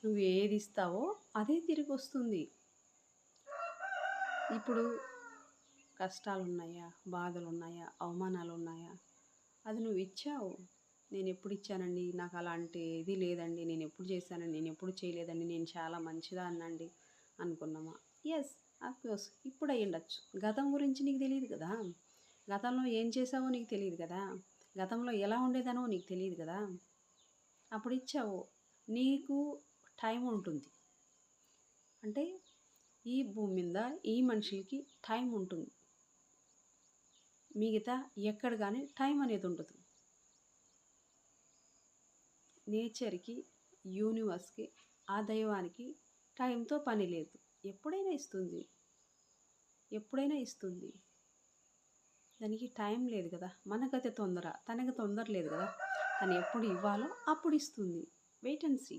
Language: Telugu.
నువ్వు ఏది ఇస్తావో అదే తిరిగి వస్తుంది. ఇప్పుడు కష్టాలున్నాయా, బాధలున్నాయా, అవమానాలున్నాయా, అది నువ్వు ఇచ్చావు. నేనెప్పుడు ఇచ్చానండి, నాకు అలాంటి ఇది లేదండి, నేనెప్పుడు చేశానండి, నేనెప్పుడు చేయలేదండి, నేను చాలా మంచిదాన్నండి అనుకున్నామా? యెస్, అఫ్‌కోర్స్ ఇప్పుడు అయ్యుండొచ్చు. గతం గురించి నీకు తెలీదు కదా! గతంలో ఏం చేశావో నీకు తెలీదు కదా! గతంలో ఎలా ఉండేదానో నీకు తెలీదు కదా! అప్పుడు ఇచ్చావు. నీకు టైం ఉంటుంది. అంటే ఈ భూమి మీద ఈ మనుషులకి టైం ఉంటుంది. మిగతా ఎక్కడ గానీ టైం అనేది ఉండదు. నేచర్‌కి, యూనివర్స్‌కి, ఆ దైవానికి టైంతో పని లేదు. ఎప్పుడైనా ఇస్తుంది. ఎప్పుడైనా ఇస్తుంది. దానికి టైం లేదు కదా! మనకైతే తొందర. తనకి తొందర లేదు కదా! తను ఎప్పుడు ఇవ్వాలో అప్పుడు ఇస్తుంది. Wait and see.